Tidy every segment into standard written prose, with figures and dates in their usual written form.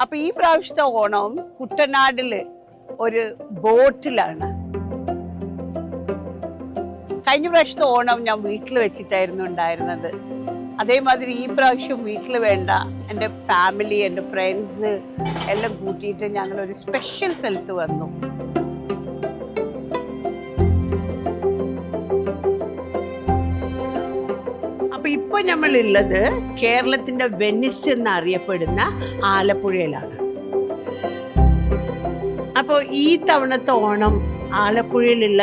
അപ്പൊ ഈ പ്രാവശ്യത്തെ ഓണം കുട്ടനാടില് ഒരു ബോട്ടിലാണ്. കഴിഞ്ഞ പ്രാവശ്യത്തെ ഓണം ഞാൻ വീട്ടിൽ വെച്ചിട്ടായിരുന്നു ഉണ്ടായിരുന്നത്. അതേമാതിരി ഈ പ്രാവശ്യം വീട്ടിൽ വേണ്ട, എൻ്റെ ഫാമിലി, എൻ്റെ ഫ്രണ്ട്സ് എല്ലാം കൂട്ടിയിട്ട് ഞങ്ങളൊരു സ്പെഷ്യൽ സ്ഥലത്ത് വന്നു. അപ്പൊ ഇപ്പൊ നമ്മളുള്ളത് കേരളത്തിന്റെ വെനിസ് എന്നറിയപ്പെടുന്ന ആലപ്പുഴയിലാണ്. അപ്പോൾ ഈ തവണത്തെ ഓണം ആലപ്പുഴയിലുള്ള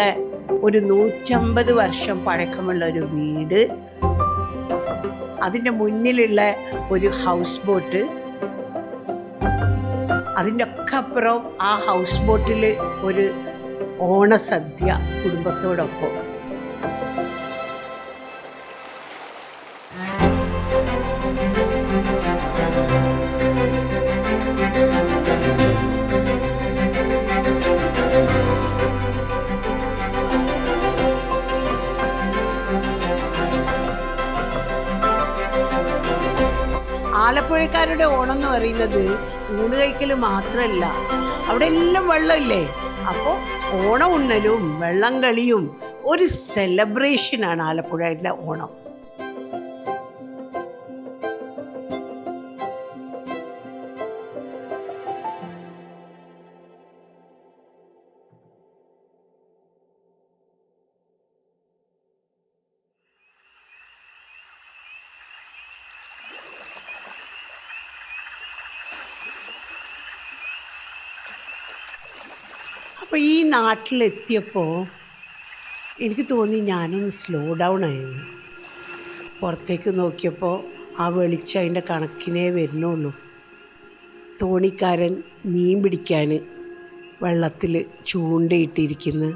ഒരു 150 വർഷം പഴക്കമുള്ള ഒരു വീട്, അതിൻ്റെ മുന്നിലുള്ള ഒരു ഹൗസ് ബോട്ട്, അതിൻ്റെ ഒക്കെ അപ്പുറം ആ ഹൗസ് ബോട്ടിൽ ഒരു ഓണസദ്യ കുടുംബത്തോടൊപ്പം. ആലപ്പുഴക്കാരുടെ ഓണം എന്ന് പറയുന്നത് ഊണ് കഴിക്കൽ മാത്രമല്ല, അവിടെ എല്ലാം വെള്ളമില്ലേ. അപ്പോൾ ഓണം ഉണ്ണലും വെള്ളം കളിയും ഒരു സെലിബ്രേഷനാണ് ആലപ്പുഴയുടെ ഓണം. അപ്പോൾ ഈ നാട്ടിലെത്തിയപ്പോൾ എനിക്ക് തോന്നി ഞാനൊന്ന് സ്ലോ ഡൗൺ ആയിരുന്നു. പുറത്തേക്ക് നോക്കിയപ്പോൾ ആ വെളിച്ചം അതിൻ്റെ കണക്കിനേ വരുന്നുള്ളൂ. തോണിക്കാരൻ മീൻ പിടിക്കാൻ വെള്ളത്തിൽ ചൂണ്ടയിട്ടിരിക്കുന്നു.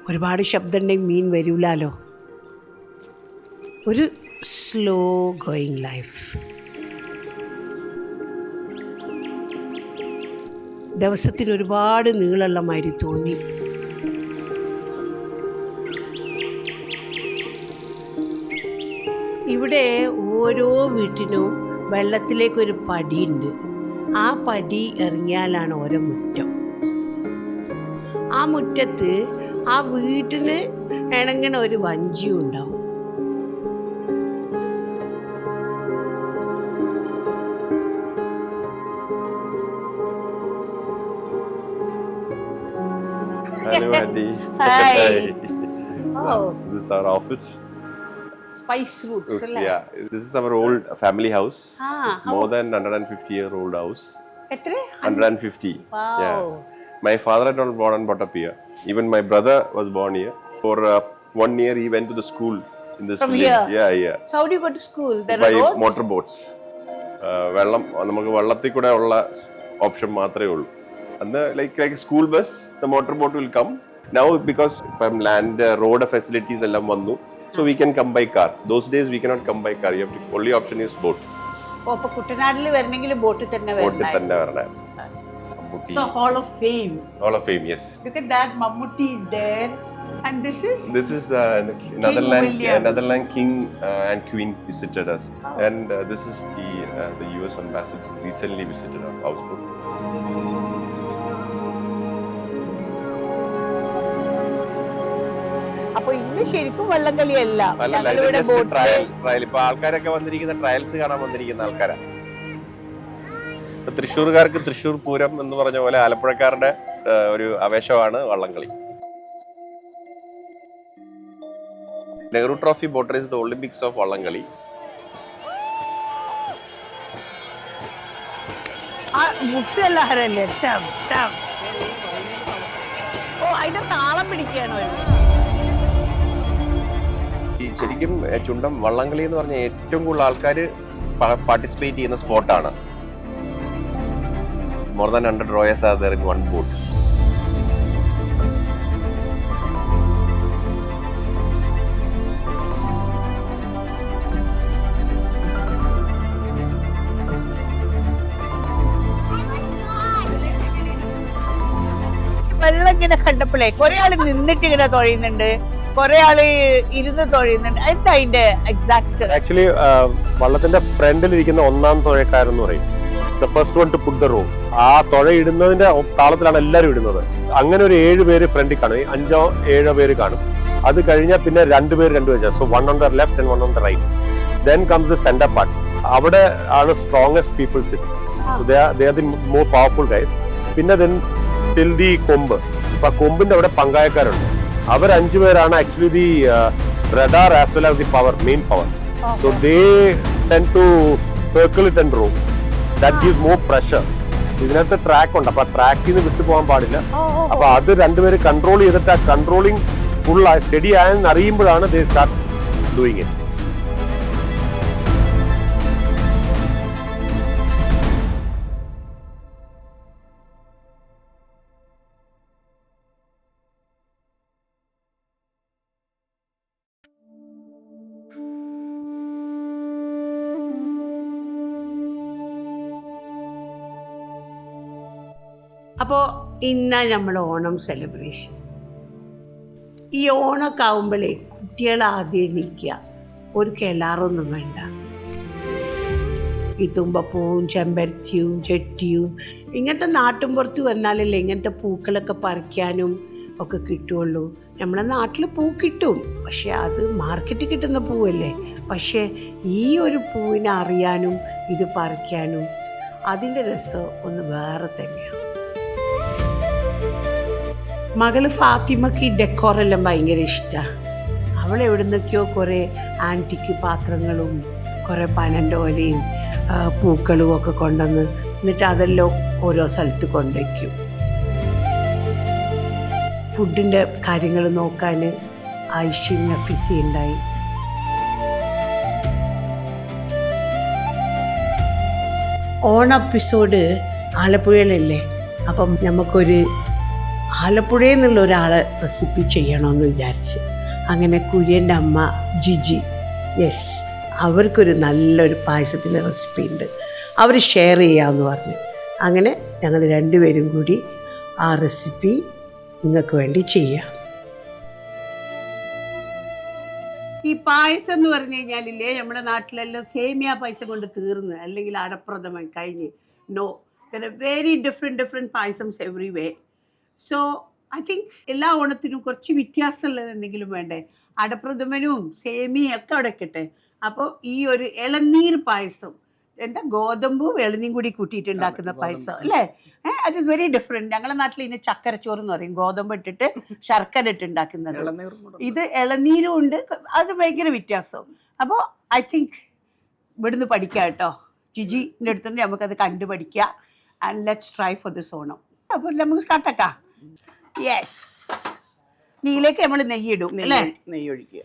ഒരുപാട് ശബ്ദം ഉണ്ടെങ്കിൽ മീൻ വരില്ലല്ലോ. ഒരു സ്ലോ ഗോയിങ് ലൈഫ്. ദിവസത്തിന് ഒരുപാട് നീളമുള്ള മാതിരി തോന്നി. ഇവിടെ ഓരോ വീട്ടിനും വെള്ളത്തിലേക്കൊരു പടിയുണ്ട്. ആ പടി ഇറങ്ങിയാലാണ് ഓരോ മുറ്റം. ആ മുറ്റത്ത് ആ വീട്ടിന് ഇണങ്ങണ ഒരു വഞ്ചിയും ഉണ്ടാവും. Hello, Andy. Hi. Oh. This is our office. Spice roots, Yeah, this is our old family house. It's how- more than 150-year-old house. എത്ര? 150. Wow. Yeah. My father had not born and brought up here. Even my brother was born here. For 1 year, he went to the school in this From village. here? Yeah. So how do you go to school? There By are roads? motorboats. വെള്ളം നമുക്ക് വെള്ളത്തിൽ കൂടെ ഉള്ള option മാത്രമേ ഉള്ളൂ. And like school bus, the motorboat will come. Now because land road facilities എല്ലാം വന്നു, so we can come by car. Those days we cannot come by car. You have to, only option is boat. അപ്പൊ കുട്ടനാട്ടിൽ വരണമെങ്കിൽ ബോട്ടിൽ തന്നെ ബോട്ടിൽ തന്നെ വരണം. So Hall of Fame. Hall of Fame, yes. Look at that, Mammootty is there. And this is Netherlands King and Queen visited us. Oh. And this is the US ambassador recently visited our houseboat. അപ്പൊ ഇന്ന് ശരിക്കും വള്ളംകളിയല്ല. Trial. ഇപ്പൊ ആൾക്കാരൊക്കെ വന്നിരിക്കുന്ന trials കാണാൻ വന്നിരിക്കുന്ന ആൾക്കാരാണ്. ഇപ്പൊ തൃശ്ശൂർകാർക്ക് തൃശ്ശൂർ പൂരം എന്ന് പറഞ്ഞ പോലെ ആലപ്പുഴക്കാരുടെ ഒരു ആവേശമാണ് വള്ളംകളി. Nehru trophy boat race the Olympics of വള്ളംകളി. അതിന്റെ താളം പിടിക്കുകയാണോ? ശരിക്കും ചുണ്ടം വള്ളംകളി എന്ന് പറഞ്ഞാൽ ഏറ്റവും കൂടുതൽ ആൾക്കാർ പാർട്ടിസിപ്പേറ്റ് ചെയ്യുന്ന സ്പോർട്ടാണ്. More than 100 rowers are there in one boat. വെള്ളം ഇങ്ങനെ കണ്ടപ്പോഴേ കുറെ ആള് നിന്നിട്ട് ഇങ്ങനെ തൊഴിയുന്നുണ്ട്, കുറെ ആള് ഇരുന്ന് തൊഴിയുന്നുണ്ട്. എന്താ അതിന്റെ എക്സാക്ട്? ആക്ച്വലി വള്ളത്തിന്റെ ഫ്രണ്ടിലിരിക്കുന്ന ഒന്നാം തുഴക്കാരെന്ന് പറയും. The first one to put the rope. ആ തുഴ ഇടുന്നതിന്റെ താളത്തിലാണ് എല്ലാവരും ഇടുന്നത്. അങ്ങനെ ഒരു 7 പേര് ഫ്രണ്ടിൽ കാണും, 5-7 പേര് കാണും. അത് കഴിഞ്ഞാൽ പിന്നെ 2 പേര് 2 വെച്ചാൽ, so 1 on the left and 1 on the right. Then comes the center part. അവിടെ ആണ് strongest people sits. So they are the more powerful guys. പിന്നെ then till the കൊമ്പ്. അപ്പൊ കൊമ്പിന്റെ അവിടെ പങ്കായക്കാരുണ്ട്. അവർ 5 പേരാണ് actually the radar as well as the power, main power. So they tend to circle it and row. That gives more pressure. ഇതിനകത്ത് track ഉണ്ട്, അപ്പൊ ട്രാക്കിൽ നിന്ന് വിട്ടു പോകാൻ പാടില്ല. അപ്പൊ അത് 2 പേര് കൺട്രോൾ ചെയ്തിട്ട് ആ കൺട്രോളിങ് ഫുൾ സ്റ്റഡി ആയെന്ന് അറിയുമ്പോഴാണ് ദേ സ്റ്റാർട്ട് ഡൂയിങ് ഇറ്റ്. അപ്പോൾ ഇന്നാ നമ്മൾ ഓണം സെലിബ്രേഷൻ. ഈ ഓണമൊക്കെ ആവുമ്പോഴേ കുട്ടികൾ ആദ്യം എണീക്കുക, ഒരു കിളാറൊന്നും വേണ്ട. ഈ തുമ്പപ്പൂവും ചെമ്പരത്തിയും ചെട്ടിയും ഇങ്ങനത്തെ നാട്ടിൻപുറത്ത് വന്നാലല്ലേ ഇങ്ങനത്തെ പൂക്കളൊക്കെ പറിക്കാനും ഒക്കെ കിട്ടുള്ളൂ. നമ്മളെ നാട്ടിൽ പൂ കിട്ടും, പക്ഷെ അത് മാർക്കറ്റിൽ കിട്ടുന്ന പൂവല്ലേ. പക്ഷേ ഈ ഒരു പൂവിനെ അറിയാനും ഇത് പറിക്കാനും അതിൻ്റെ രസം ഒന്ന് വേറെ തന്നെയാണ്. മകള് ഫാത്തിമക്ക് ഈ ഡെക്കോറെല്ലാം ഭയങ്കര ഇഷ്ടമാണ്. അവൾ എവിടെ നിന്നൊക്കെയോ കുറേ ആൻറ്റിക്ക് പാത്രങ്ങളും കുറേ പനൻ്റെ ഓലയും പൂക്കളും ഒക്കെ കൊണ്ടുവന്ന് എന്നിട്ട് അതെല്ലാം ഓരോ സ്ഥലത്ത് കൊണ്ടുവയ്ക്കും. ഫുഡിൻ്റെ കാര്യങ്ങൾ നോക്കാൻ ഐഷിയും നഫീസി ഉണ്ടായി. ഓണ എപ്പിസോഡ് ആലപ്പുഴയിലല്ലേ, അപ്പം നമുക്കൊരു ആലപ്പുഴയിൽ നിന്നുള്ള ഒരാളെ റെസിപ്പി ചെയ്യണമെന്ന് വിചാരിച്ച് അങ്ങനെ കുര്യൻ്റെ അമ്മ ജിജി, യെസ്, അവർക്കൊരു നല്ലൊരു പായസത്തിൻ്റെ റെസിപ്പി ഉണ്ട്, അവർ ഷെയർ ചെയ്യാമെന്ന് പറഞ്ഞു. അങ്ങനെ ഞങ്ങൾ 2 പേരും കൂടി ആ റെസിപ്പി നിങ്ങൾക്ക് വേണ്ടി ചെയ്യാം. ഈ പായസം എന്ന് പറഞ്ഞു കഴിഞ്ഞാലില്ലേ, നമ്മുടെ നാട്ടിലെല്ലാം സേമിയ പായസം കൊണ്ട് തീർന്ന്, അല്ലെങ്കിൽ അടപ്രഥമൻ കഴിഞ്ഞ്. No, very different payasams every way. So I think എല്ലാ ഓണത്തിനും കുറച്ച് വ്യത്യാസമുള്ളത് എന്തെങ്കിലും വേണ്ടേ. അടപ്രഥമനും സേമിയും ഒക്കെ അവിടെ കിട്ടെ. അപ്പോൾ ഈ ഒരു ഇളനീർ പായസം, എന്താ ഗോതമ്പും ഇളനീരും കൂടി കൂട്ടിയിട്ടുണ്ടാക്കുന്ന പായസം അല്ലേ, അത് ഇസ് വെരി ഡിഫറെൻറ്റ്. ഞങ്ങളുടെ നാട്ടിൽ ഇതിന് ചക്കരച്ചോറ് എന്ന് പറയും, ഗോതമ്പ് ഇട്ടിട്ട് ശർക്കര ഇട്ട് ഉണ്ടാക്കുന്നത്. ഇത് ഇളനീരും ഉണ്ട്, അത് ഭയങ്കര വ്യത്യാസം. അപ്പോൾ ഐ തിങ്ക് ഇവിടുന്ന് പഠിക്കാം കേട്ടോ, ജിജിൻ്റെ അടുത്തുനിന്ന് നമുക്കത് കണ്ടു പഠിക്കാം. And let's try for this Onam. അപ്പോൾ നമുക്ക് സ്റ്റാർട്ടാക്കാം. യെസ്, ഇതിലേക്ക് നമ്മൾ നെയ്യിടും അല്ലേ, നെയ്യ് ഒഴിക്കുക.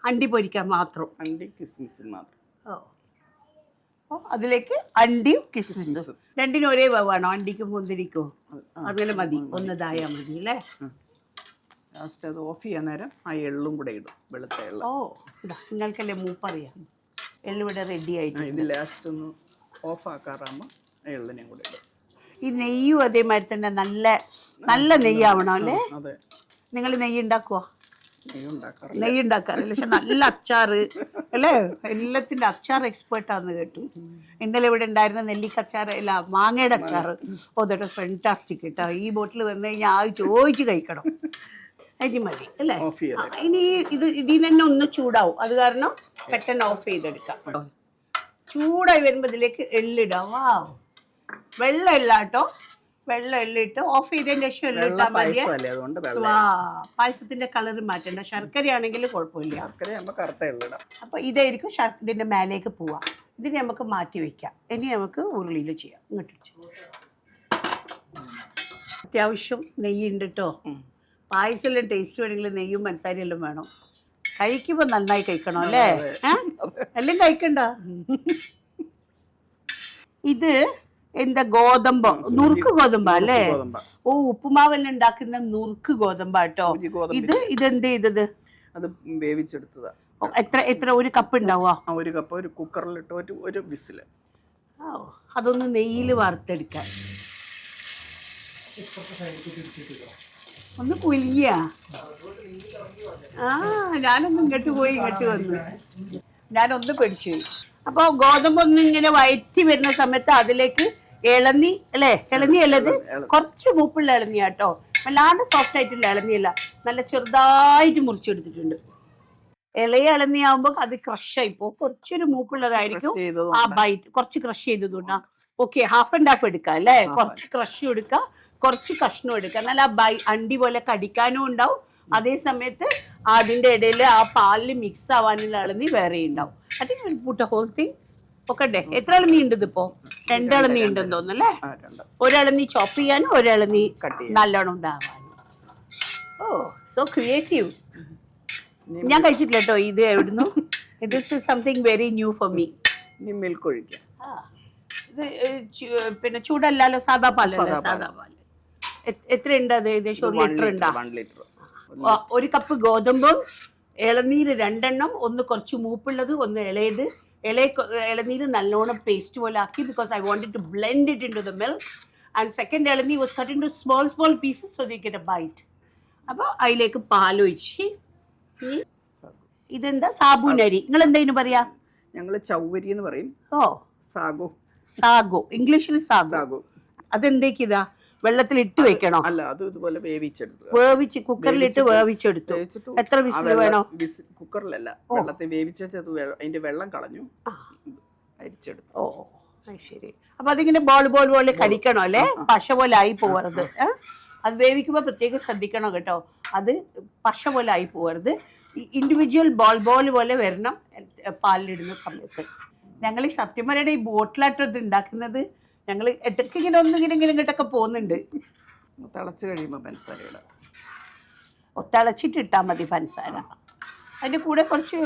അണ്ടി പൊരിക്കാൻ മാത്രം, അണ്ടി കിസ്മിസിൽ മാത്രം. അതിലേക്ക് അണ്ടിയും കിസ്മിസും രണ്ടിനും ഒരേ വേവാണോ? അണ്ടിക്കും മുന്തിരിക്കും അങ്ങനെ മതി, ഒന്നതായാൽ മതി അല്ലേ. ലാസ്റ്റ് അത് ഓഫ് ചെയ്യാൻ നേരം ആ എള്ളും കൂടെ ഇടും, വെളുത്ത എള്ള. ഓ, ഇതാ നിങ്ങൾക്കല്ലേ മൂപ്പറിയാം, എള്ളിവിടെ റെഡി ആയിട്ട്. ഇത് ലാസ്റ്റ് ഒന്ന് ഓഫ് ആക്കാറാകുമ്പോൾ എള്ളിനെയും കൂടെ ഇടും. ഈ നെയ്യും അതേമാതിരി തന്നെ നല്ല നല്ല നെയ്യാവണം അല്ലേ. നിങ്ങൾ നെയ്യ് ഉണ്ടാക്കുവോ? നെയ്യ് ഉണ്ടാക്കാറില്ല, പക്ഷെ നല്ല അച്ചാറ് അല്ലേ, എല്ലാത്തിൻ്റെ അച്ചാർ എക്സ്പേർട്ടാന്ന് കേട്ടു. ഇന്നലെ ഇവിടെ ഉണ്ടായിരുന്ന നെല്ലിക്കച്ചാറ് അല്ല മാങ്ങയുടെ അച്ചാറ്, ഓ ദാറ്റ് വാസ് ഫാന്റാസ്റ്റിക് കേട്ടോ. ഈ ബോട്ടിൽ വന്നു കഴിഞ്ഞാൽ ആ ചോദിച്ച് കഴിക്കണം. അരി മതി അല്ലേ. ഇനി ഇതിൽ തന്നെ ഒന്ന് ചൂടാവും, അത് കാരണം പെട്ടെന്ന് ഓഫ് ചെയ്തെടുക്കാം. ചൂടായി വരുമ്പോൾ ഇതിലേക്ക് എള്ളിടാം. വാ, വെള്ളം ഇല്ല കേട്ടോ, വെള്ളം എള്ളിട്ട് ഓഫ് ചെയ്തതിന് ശേഷം എള്ളിട്ടാൽ മതി. പായസത്തിന്റെ കളർ മാറ്റണ്ട, ശർക്കരയാണെങ്കിൽ കുഴപ്പമില്ല. അപ്പൊ ഇതായിരിക്കും ഇതിന്റെ മേലേക്ക് പോവാം. ഇതിനെ നമുക്ക് മാറ്റി വെക്കാം. ഇനി നമുക്ക് ഉരുളിയിൽ ചെയ്യാം. ഇങ്ങോട്ട് അത്യാവശ്യം നെയ്യുണ്ട് കേട്ടോ. പായസമെല്ലാം ടേസ്റ്റ് വേണമെങ്കിൽ നെയ്യും പഞ്ചസാരയെല്ലാം വേണം. കഴിക്കുമ്പോൾ നന്നായി കഴിക്കണം അല്ലേ, എല്ലാം കഴിക്കണ്ട. ഇത് എന്താ ഗോതമ്പോ, നുറുക്ക് ഗോതമ്പ അല്ലേ? ഓ, ഉപ്പുമാവെല്ലാം ഉണ്ടാക്കുന്ന നുറുക്ക് ഗോതമ്പാട്ടോ ഇത്. ഇതെന്ത് ചെയ്തത്? അത് വേവിച്ചെടുത്തതാ. എത്ര ഒരു കപ്പ് ഉണ്ടാവുക? ഒരു കപ്പ് ഒരു കുക്കറിലിട്ട് ഒരു വിസില്. അതൊന്ന് നെയ്യിൽ വറുത്തെടുക്കാൻ. ഒന്ന് കുലിയ. ഞാനൊന്ന് ഇങ്ങോട്ട് പോയി ഇങ്ങോട്ട് വന്നു, ഞാനൊന്ന് പഠിച്ചു. അപ്പോൾ ഗോതമ്പൊന്നും ഇങ്ങനെ വയറ്റി വരുന്ന സമയത്ത് അതിലേക്ക് ഇളന്നി അല്ലേ, ഇളന്നി അല്ലത് കുറച്ച് മൂപ്പുള്ള ഇളന്നി കേട്ടോ, വല്ലാണ്ട് സോഫ്റ്റ് ആയിട്ടുള്ള ഇളന്നിയല്ല, നല്ല ചെറുതായിട്ട് മുറിച്ചെടുത്തിട്ടുണ്ട്. ഇളയ ഇളന്നിയാവുമ്പോൾ അത് ക്രഷായി പോകും, കുറച്ചൊരു മൂപ്പുള്ളതായിരിക്കും ആ ബൈറ്റ്, കുറച്ച് ക്രഷ് ചെയ്തതുകൊണ്ടാ. ഓക്കെ, ഹാഫ് ആൻഡ് ഹാഫ് എടുക്കാം അല്ലേ, കുറച്ച് ക്രഷ് എടുക്കുക, കുറച്ച് കഷ്ണം എടുക്കുക, എന്നാൽ ആ അണ്ടി പോലെ കടിക്കാനും ഉണ്ടാവും, അതേ സമയത്ത് അതിന്റെ ഇടയിൽ ആ പാലിൽ മിക്സ് ആവാനുള്ള ഇളന്നി വേറെ ഉണ്ടാവും. I think put a hole thing. Okay, എത്ര ഇളന്നി ഉണ്ട് ഇതിപ്പോ? 2 ഇളന്നി ഉണ്ടെന്ന് തോന്നുന്നല്ലേ. ഒരിളന്നി ചോപ്പ് ചെയ്യാനും ഒരിളന്നി നല്ലോണം ഉണ്ടാവാനും. Oh, so creative. ഞാൻ കഴിച്ചിട്ടില്ല കേട്ടോ ഇത് എവിടുന്നു. This is something very new for me. Milk ഒഴിക്കാം. ഇത് പിന്നെ ചൂടല്ലല്ലോ, സാധാ പാലല്ലേ? സാധാ പാല്. എത്ര ഉണ്ട് അത്? ഏകദേശം 1 ലിറ്റർ ഉണ്ടാ? 1 ലിറ്റർ. 1 കപ്പ് ഗോതമ്പും ഇളനീര് 2 എണ്ണം, ഒന്ന് കുറച്ച് മൂപ്പുള്ളത്, ഒന്ന് ഇളയത്. ഇളനീര് നല്ലോണം പേസ്റ്റ് പോലെ ആക്കി, because I wanted to blend it into the milk. And second elaneer was cut into small pieces so they get a bite. അപ്പോൾ അതിലേക്ക് പാലൊഴിച്ച്. ഇതെന്താ? സാബുനരി. നിങ്ങൾ എന്താ പറയാ? ഞങ്ങൾ ചൗവരി എന്ന് പറയും. ഓ, സാഗോ. ഇംഗ്ലീഷിൽ സാഗോ. അതെന്തേക്കിതാ? വെള്ളത്തിൽ ഇട്ട് വെക്കണോ? അല്ല, അത് ഇതുപോലെ വേവിച്ചെടുത്തു. കുക്കറിലിട്ട് വേവിച്ചെടുത്തു. എത്ര വിസിൽ വേണോ? കുക്കറിലല്ല, വെള്ളത്തിൽ വേവിച്ചത് അതിന്റെ വെള്ളം കളഞ്ഞു, അരിച്ചെടുത്തു. ഓ, ശരി. അപ്പൊ അതിങ്ങനെ ബോൾ പോലെ കടിക്കണോ അല്ലേ? പശ പോലെ ആയി പോവരുത്. അത് വേവിക്കുമ്പോ പ്രത്യേകം ശ്രദ്ധിക്കണം കേട്ടോ, അത് പശ പോലെ ആയി പോവരുത്. ഇൻഡിവിജ്വൽ ബോൾ പോലെ വരണം പാലിലിടുന്ന സമയത്ത്. ഞങ്ങൾ ഈ സത്യമരയുടെ ഈ ബോട്ടിലായിട്ട് ഉണ്ടാക്കുന്നത് ഞങ്ങൾ ഇടയ്ക്ക് ഇങ്ങനെ ഇങ്ങോട്ടൊക്കെ പോകുന്നുണ്ട്. തിളച്ച് കഴിയുമ്പോൾ പഞ്ചസാര ഇടാം. തിളച്ചിട്ട് ഇട്ടാൽ മതി പഞ്ചസാര. അതിന്റെ കൂടെ കുറച്ച്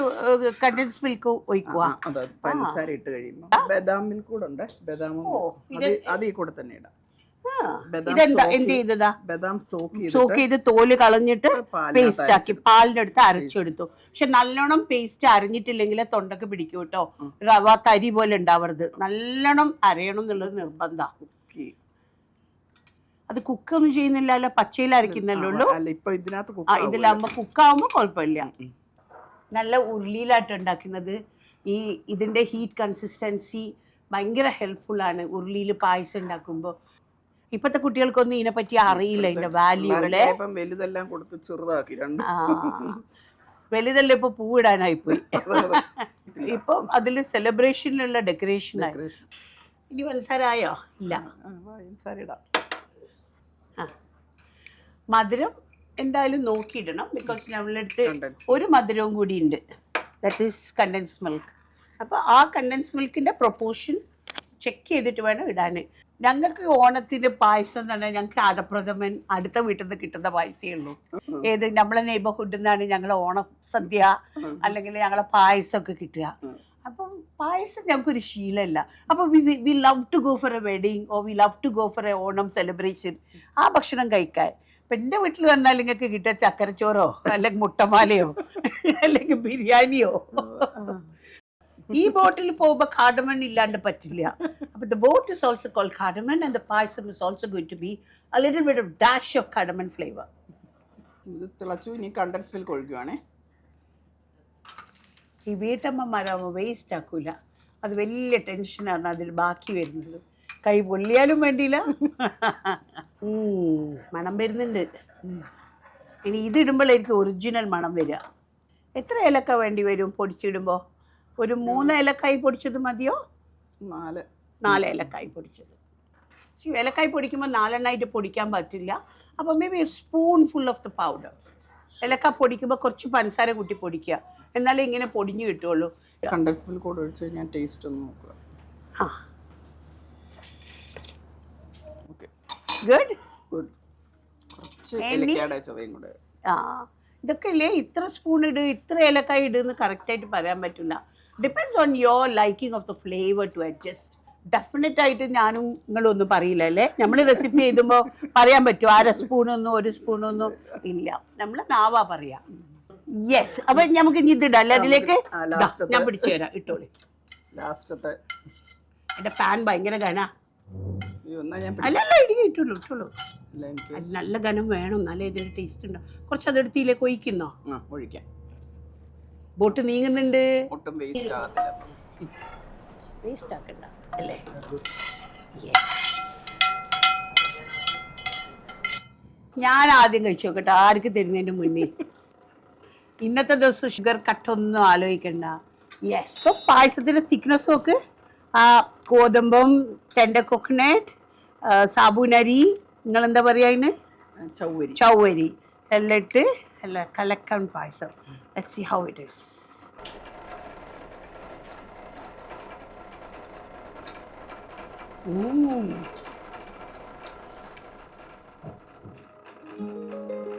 കണ്ടൻസ് മിൽക്ക് ഒഴിക്കുക. പഞ്ചസാര ഇട്ട് കഴിയുമ്പോൾ ബദാം മിൽക്ക് കൂടെ ഉണ്ട്. ബദാമും അത് ഈ കൂടെ തന്നെ ഇടാം. ഇതെന്താ എന്ത് ചെയ്തതാ? ബദാം സോക്ക് ചെയ്ത് തോല് കളഞ്ഞിട്ട് പേസ്റ്റ് ആക്കി പാലിന്റെ അടുത്ത് അരച്ചെടുത്തു. പക്ഷെ നല്ലോണം പേസ്റ്റ് അരഞ്ഞിട്ടില്ലെങ്കിൽ തൊണ്ടക്ക് പിടിക്കും കേട്ടോ. റവ തരി പോലെ ഉണ്ടാവരുത്, നല്ലോണം അരയണം എന്നുള്ളത് നിർബന്ധ. അത് കുക്കൊന്നും ചെയ്യുന്നില്ലല്ലോ, പച്ചയിൽ അരയ്ക്കുന്നല്ലോ. ഇതിലാകുമ്പോ കുക്കാവുമ്പോ കുഴപ്പമില്ല. നല്ല ഉരുളിയിലായിട്ട് ഉണ്ടാക്കുന്നത്. ഇതിന്റെ ഹീറ്റ് കൺസിസ്റ്റൻസി ഭയങ്കര ഹെൽപ്ഫുൾ ആണ് ഉരുളിയിൽ പായസം ഉണ്ടാക്കുമ്പോൾ. ഇപ്പത്തെ കുട്ടികൾക്കൊന്നും ഇതിനെപ്പറ്റി അറിയില്ല, ഇതിന്റെ വാല്യൂ. വലുതെല്ലാം കൊടുത്ത് ചെറുതാക്കി. വലുതെല്ലാം ഇപ്പൊ പൂവിടാനായി പോയി. ഇപ്പൊ അതില് സെലിബ്രേഷനിലുള്ള ഡെക്കറേഷൻ ആയി. ഇനി പഞ്ചസാരയോ? ഇല്ല. മധുരം എന്തായാലും നോക്കിയിടണം, ബിക്കോസ് ഞങ്ങളുടെ അടുത്ത് ഒരു മധുരവും കൂടി ഉണ്ട്, ദാറ്റ് ഈസ് കണ്ടൻസ് മിൽക്ക്. അപ്പൊ ആ കണ്ടൻസ് മിൽക്കിന്റെ പ്രൊപ്പോർഷൻ ചെക്ക് ചെയ്തിട്ട് വേണം ഇടാൻ. ഞങ്ങൾക്ക് ഓണത്തിന് പായസം എന്ന് പറഞ്ഞാൽ ഞങ്ങൾക്ക് അടപ്രഥമൻ അടുത്ത വീട്ടിൽ നിന്ന് കിട്ടുന്ന പായസമേ ഉള്ളൂ. ഏത് നമ്മളെ നെയ്ബർഹുഡിൽ നിന്നാണ് ഞങ്ങളെ ഓണം സദ്യ അല്ലെങ്കിൽ ഞങ്ങളെ പായസമൊക്കെ കിട്ടുക. അപ്പം പായസം ഞങ്ങൾക്കൊരു ശീലമല്ല. അപ്പോൾ we love to go for a wedding or we love to go for a Onam celebration, ആ ഭക്ഷണം കഴിക്കാൻ. ഇപ്പം എൻ്റെ വീട്ടിൽ വന്നാൽ നിങ്ങൾക്ക് കിട്ടുക ചക്കരച്ചോറോ അല്ലെങ്കിൽ മുട്ടമാലയോ അല്ലെങ്കിൽ ബിരിയാണിയോ. ഈ ബോട്ടിൽ പോകുമ്പോൾ കാർഡമൺ ഇല്ലാണ്ട് പറ്റില്ല. അപ്പൊ the boat is also called cardamom and the payasam is also going to be a little bit of dash of cardamom flavor. ഇത് തിളച്ചു. ഇനി കണ്ടൻസ് മിൽക്ക് ഒഴിക്കുവാണേ. ഈ വീട്ടമ്മമാരാകുമ്പോൾ വേസ്റ്റ് ആക്കൂല, അത് വലിയ ടെൻഷനാണ് അതിൽ ബാക്കി വരുന്നത്. കൈ പൊള്ളിയാലും വേണ്ടിയില്ല. മണം വരുന്നുണ്ട്. ഇനി ഇതിടുമ്പോഴായിരിക്കും ഒറിജിനൽ മണം വരിക. എത്ര ഏലക്ക വേണ്ടി വരും പൊടിച്ചിടുമ്പോൾ? ഒരു 3 ഏലക്കായി പൊടിച്ചത് മതിയോ? 4 ഏലക്കായി പൊടിച്ചത്. ഏലക്കായി പൊടിക്കുമ്പോൾ 4 എണ്ണമായിട്ട് പൊടിക്കാൻ പറ്റില്ല. അപ്പോൾ may be spoon full of the powder. ഏലക്ക പൊടിക്കുമ്പോൾ കുറച്ച് പഞ്ചസാര കൂട്ടി പൊടിക്കുക, എന്നാലേ ഇങ്ങനെ പൊടിഞ്ഞു കിട്ടുള്ളൂ. കണ്ടൻസ് മിൽക്ക് കൂടെ ഒഴിച്ച് ഞാൻ ടേസ്റ്റ് ഒന്ന് നോക്കുക. ഗുഡ്. കുറച്ച് ഏലക്കയുടെ ചുവയും കൂടെ. ഇതൊക്കെ ഇല്ലേ, ഇത്ര സ്പൂൺ ഇട്, ഇത്ര ഏലക്കായി ഇടുന്ന് കറക്റ്റായിട്ട് പറയാൻ പറ്റില്ല. Depends on your liking of the flavour to adjust. Definite ആയിട്ട് ഞാനും നിങ്ങളൊന്നും പറയില്ല അല്ലേ. നമ്മൾ റെസിപ്പി ചെയ്തുമ്പോൾ പറയാൻ പറ്റുമോ 1/2 സ്പൂണൊന്നും 1 സ്പൂണൊന്നും ഇല്ല, നമ്മൾ നാവാ പറയാ. യെസ്. അപ്പൊ നമുക്ക് ഇനി ഇതിടാം അല്ലേ അതിലേക്ക്. ഞാൻ പിടിച്ചു തരാം, ഇട്ടോളി. ലാസ്റ്റത്തെ എന്റെ പാൻ ഭയങ്കര ഘന. അല്ലല്ല, ഇടുക, ഇട്ടുള്ളൂ ഇട്ടുള്ളൂ. നല്ല ഘനം വേണം, നല്ല ഇതിന്റെ ടേസ്റ്റ് ഉണ്ടാവും. കുറച്ച് അതെടുത്തിലേക്ക് ഒഴിക്കുന്നോ? ഒഴിക്കാം. ബോട്ട് നീങ്ങുന്നുണ്ട്. ഒട്ടും വേസ്റ്റ് ആകത്തില്ല. വേസ്റ്റ് ആക്കണ്ട അല്ലേ? ഞാൻ ആദ്യം കഴിച്ചു നോക്കട്ടെ, ആർക്ക് തരുന്നതിൻ്റെ മുന്നേ. ഇന്നത്തെ ദിവസം ഷുഗർ കട്ടൊന്നും ആലോചിക്കണ്ട. യെസ്. ഇപ്പോൾ പായസത്തിൻ്റെ തിക്നെസ് നോക്ക്. ആ ഗോതമ്പും ടെൻഡർ കോക്കനട്ട്, സാബൂനരി, നിങ്ങളെന്താ പറയുക അതിന്? ചൗവരി എല്ലാം ഇട്ട് അല്ല കലക്കൻ പായസം. Let's see how it is.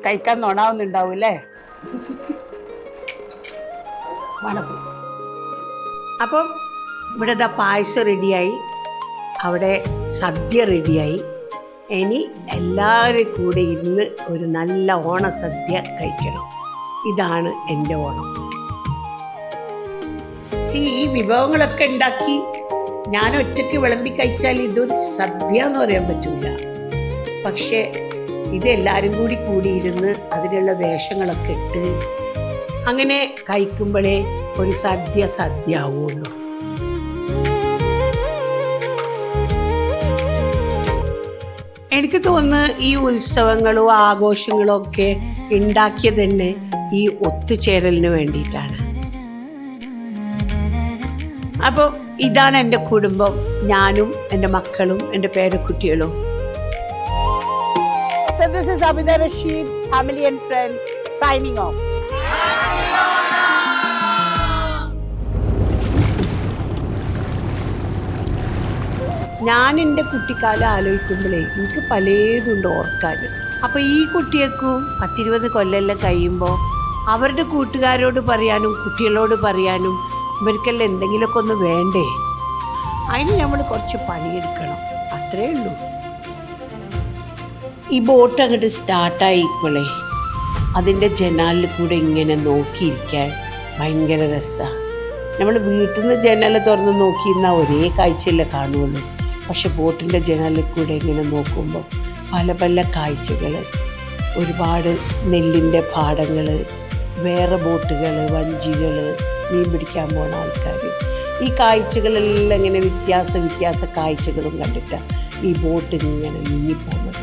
കഴിക്കാൻ തൊടാവുന്നുണ്ടാവും അല്ലേ? അപ്പം ഇവിടെ ദാ പായസം റെഡിയായി, അവിടെ സദ്യ റെഡിയായി. ഇനി എല്ലാവരും കൂടെ ഇരുന്ന് ഒരു നല്ല ഓണസദ്യ കഴിക്കണം. ഇതാണ് എൻ്റെ ഓണം. ഈ വിഭവങ്ങളൊക്കെ ഉണ്ടാക്കി ഞാൻ ഒറ്റയ്ക്ക് വിളമ്പി കഴിച്ചാൽ ഇതൊരു സദ്യ എന്ന് പറയാൻ പറ്റില്ല. പക്ഷേ ഇതെല്ലാവരും കൂടി കൂടിയിരുന്ന് അതിനുള്ള വേഷങ്ങളൊക്കെ ഇട്ട് അങ്ങനെ കഴിക്കുമ്പോഴേ ഒരു സദ്യ ആവുള്ളൂ. എനിക്ക് തോന്നുന്നു ഈ ഉത്സവങ്ങളും ആഘോഷങ്ങളും ഒക്കെ ഉണ്ടാക്കിയത് തന്നെ ഈ ഒത്തുചേരലിന് വേണ്ടിയിട്ടാണ്. അപ്പോൾ ഇതാണ് എൻ്റെ കുടുംബം, ഞാനും എൻ്റെ മക്കളും എൻ്റെ പേരക്കുട്ടികളും. So this is Abida Rashid, family and friends, signing off. ഞാൻ എൻ്റെ കുട്ടിക്കാലം ആലോചിക്കുമ്പോഴേ എനിക്ക് പലതുണ്ട് ഓർക്കാൻ. അപ്പോൾ ഈ കുട്ടിയേക്കും 10-20 കൊല്ലമെല്ലാം കഴിയുമ്പോൾ അവരുടെ കൂട്ടുകാരോട് പറയാനും കുട്ടികളോട് പറയാനും ഇവർക്കെല്ലാം എന്തെങ്കിലുമൊക്കെ ഒന്ന് വേണ്ടേ? അതിന് നമ്മൾ കുറച്ച് പണിയെടുക്കണം, അത്രേ ഉള്ളൂ. ഈ ബോട്ട് അങ്ങോട്ട് സ്റ്റാർട്ടായിപ്പോളേ അതിൻ്റെ ജനാലിൽ കൂടെ ഇങ്ങനെ നോക്കിയിരിക്കാൻ ഭയങ്കര രസമാണ്. നമ്മൾ വീട്ടിൽ നിന്ന് ജനൽ തുറന്ന് നോക്കിയിരുന്നാൽ ഒരേ കാഴ്ചയല്ലേ കാണുള്ളൂ. പക്ഷെ ബോട്ടിൻ്റെ ജനാലിൽ കൂടെ ഇങ്ങനെ നോക്കുമ്പോൾ പല പല കാഴ്ചകൾ, ഒരുപാട് നെല്ലിൻ്റെ പാടങ്ങൾ, വേറെ ബോട്ടുകൾ, വഞ്ചികൾ, മീൻ പിടിക്കാൻ പോണ ആൾക്കാർ, ഈ കാഴ്ചകളെല്ലാം ഇങ്ങനെ വ്യത്യാസ കാഴ്ചകളും കണ്ടിട്ടാണ് ഈ ബോട്ട് ഇങ്ങനെ നീങ്ങിപ്പോകുന്നത്.